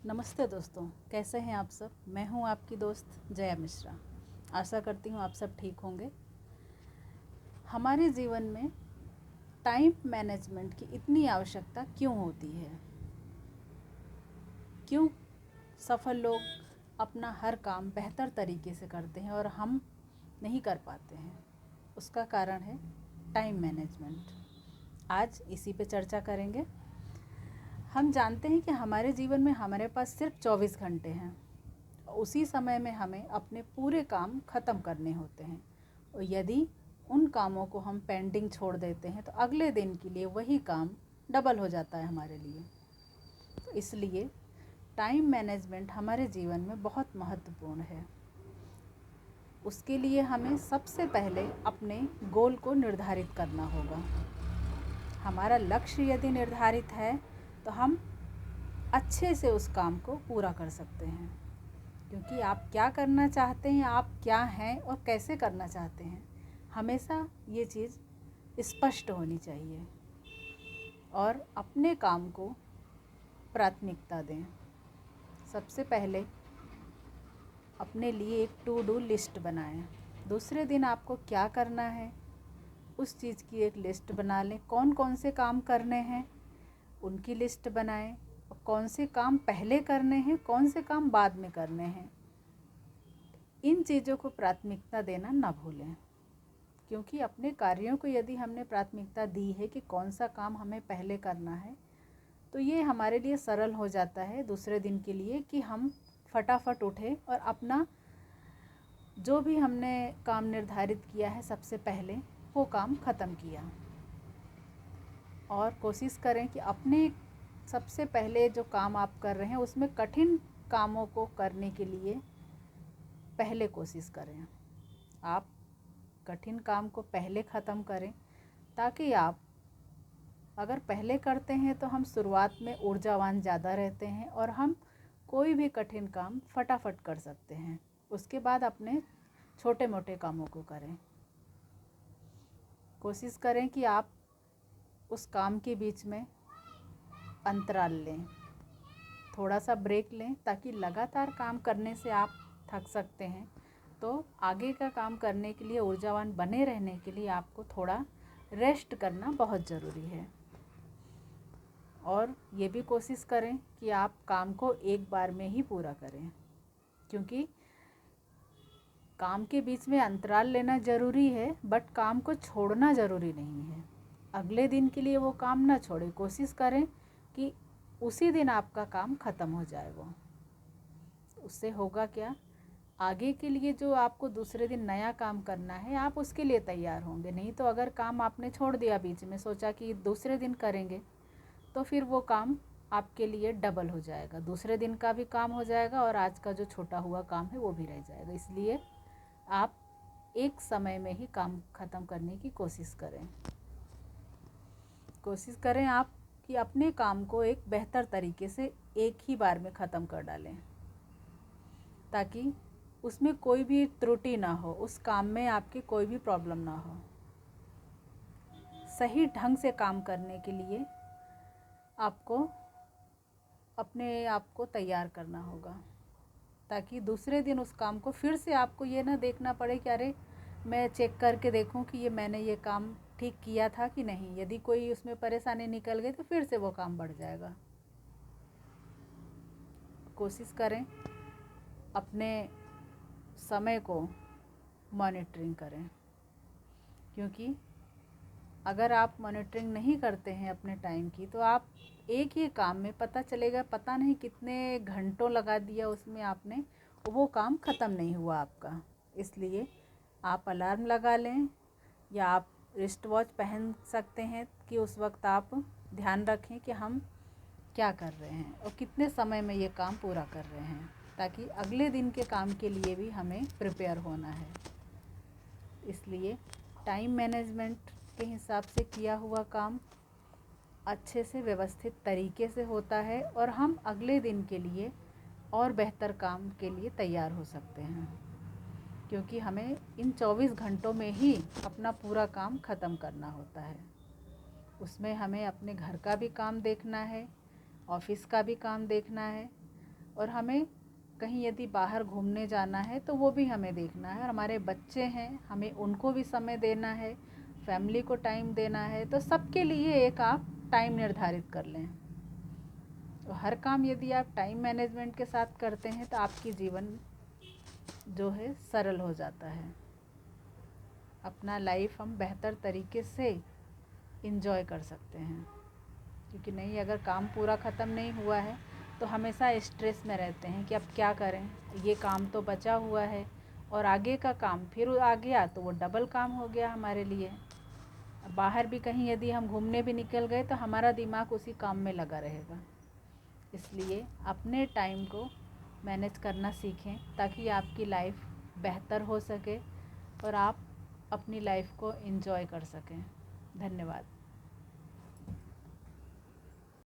नमस्ते दोस्तों, कैसे हैं आप सब। मैं हूं आपकी दोस्त जया मिश्रा। आशा करती हूं आप सब ठीक होंगे। हमारे जीवन में टाइम मैनेजमेंट की इतनी आवश्यकता क्यों होती है? क्यों सफल लोग अपना हर काम बेहतर तरीके से करते हैं और हम नहीं कर पाते हैं? उसका कारण है टाइम मैनेजमेंट। आज इसी पे चर्चा करेंगे। हम जानते हैं कि हमारे जीवन में हमारे पास सिर्फ 24 घंटे हैं। उसी समय में हमें अपने पूरे काम ख़त्म करने होते हैं और यदि उन कामों को हम पेंडिंग छोड़ देते हैं तो अगले दिन के लिए वही काम डबल हो जाता है हमारे लिए। तो इसलिए टाइम मैनेजमेंट हमारे जीवन में बहुत महत्वपूर्ण है। उसके लिए हमें सबसे पहले अपने गोल को निर्धारित करना होगा। हमारा लक्ष्य यदि निर्धारित है तो हम अच्छे से उस काम को पूरा कर सकते हैं, क्योंकि आप क्या करना चाहते हैं, आप क्या हैं और कैसे करना चाहते हैं, हमेशा ये चीज़ स्पष्ट होनी चाहिए। और अपने काम को प्राथमिकता दें। सबसे पहले अपने लिए एक टू डू लिस्ट बनाएं। दूसरे दिन आपको क्या करना है उस चीज़ की एक लिस्ट बना लें। कौन कौन से काम करने हैं उनकी लिस्ट बनाएं और कौन से काम पहले करने हैं, कौन से काम बाद में करने हैं, इन चीज़ों को प्राथमिकता देना ना भूलें। क्योंकि अपने कार्यों को यदि हमने प्राथमिकता दी है कि कौन सा काम हमें पहले करना है, तो ये हमारे लिए सरल हो जाता है दूसरे दिन के लिए कि हम फटाफट उठें और अपना जो भी हमने काम निर्धारित किया है सबसे पहले वो काम ख़त्म किया। और कोशिश करें कि अपने सबसे पहले जो काम आप कर रहे हैं उसमें कठिन कामों को करने के लिए पहले कोशिश करें। आप कठिन काम को पहले ख़त्म करें, ताकि आप अगर पहले करते हैं तो हम शुरुआत में ऊर्जावान ज़्यादा रहते हैं और हम कोई भी कठिन काम फटाफट कर सकते हैं। उसके बाद अपने छोटे मोटे कामों को करें। कोशिश करें कि आप उस काम के बीच में अंतराल लें, थोड़ा सा ब्रेक लें, ताकि लगातार काम करने से आप थक सकते हैं। तो आगे का काम करने के लिए, ऊर्जावान बने रहने के लिए आपको थोड़ा रेस्ट करना बहुत ज़रूरी है। और ये भी कोशिश करें कि आप काम को एक बार में ही पूरा करें, क्योंकि काम के बीच में अंतराल लेना ज़रूरी है, बट काम को छोड़ना ज़रूरी नहीं है। अगले दिन के लिए वो काम ना छोड़ें। कोशिश करें कि उसी दिन आपका काम ख़त्म हो जाए। वो उससे होगा क्या, आगे के लिए जो आपको दूसरे दिन नया काम करना है आप उसके लिए तैयार होंगे। नहीं तो अगर काम आपने छोड़ दिया बीच में, सोचा कि दूसरे दिन करेंगे, तो फिर वो काम आपके लिए डबल हो जाएगा। दूसरे दिन का भी काम हो जाएगा और आज का जो छोटा हुआ काम है वो भी रह जाएगा। इसलिए आप एक समय में ही काम ख़त्म करने की कोशिश करें। कोशिश करें आप कि अपने काम को एक बेहतर तरीके से एक ही बार में ख़त्म कर डालें, ताकि उसमें कोई भी त्रुटि ना हो, उस काम में आपकी कोई भी प्रॉब्लम ना हो। सही ढंग से काम करने के लिए आपको अपने आप को तैयार करना होगा, ताकि दूसरे दिन उस काम को फिर से आपको ये ना देखना पड़े कि अरे मैं चेक करके देखूं कि मैंने ये काम ठीक किया था कि नहीं। यदि कोई उसमें परेशानी निकल गई तो फिर से वो काम बढ़ जाएगा। कोशिश करें अपने समय को मॉनिटरिंग करें, क्योंकि अगर आप मॉनिटरिंग नहीं करते हैं अपने टाइम की, तो आप एक ही काम में पता चलेगा पता नहीं कितने घंटों लगा दिया उसमें आपने, वो काम ख़त्म नहीं हुआ आपका। इसलिए आप अलार्म लगा लें या आप रिस्ट वॉच पहन सकते हैं कि उस वक्त आप ध्यान रखें कि हम क्या कर रहे हैं और कितने समय में ये काम पूरा कर रहे हैं, ताकि अगले दिन के काम के लिए भी हमें प्रिपेयर होना है। इसलिए टाइम मैनेजमेंट के हिसाब से किया हुआ काम अच्छे से व्यवस्थित तरीके से होता है और हम अगले दिन के लिए और बेहतर काम के लिए तैयार हो सकते हैं, क्योंकि हमें इन 24 घंटों में ही अपना पूरा काम ख़त्म करना होता है। उसमें हमें अपने घर का भी काम देखना है, ऑफिस का भी काम देखना है, और हमें कहीं यदि बाहर घूमने जाना है तो वो भी हमें देखना है, और हमारे बच्चे हैं, हमें उनको भी समय देना है, फैमिली को टाइम देना है। तो सबके लिए एक आप टाइम निर्धारित कर लें। तो हर काम यदि आप टाइम मैनेजमेंट के साथ करते हैं तो आपकी जीवन जो है सरल हो जाता है। अपना लाइफ हम बेहतर तरीके से इंजॉय कर सकते हैं। क्योंकि नहीं, अगर काम पूरा ख़त्म नहीं हुआ है तो हमेशा स्ट्रेस में रहते हैं कि अब क्या करें, ये काम तो बचा हुआ है और आगे का काम फिर आ गया तो वो डबल काम हो गया हमारे लिए। बाहर भी कहीं यदि हम घूमने भी निकल गए तो हमारा दिमाग उसी काम में लगा रहेगा। इसलिए अपने टाइम को मैनेज करना सीखें ताकि आपकी लाइफ बेहतर हो सके और आप अपनी लाइफ को एंजॉय कर सकें। धन्यवाद।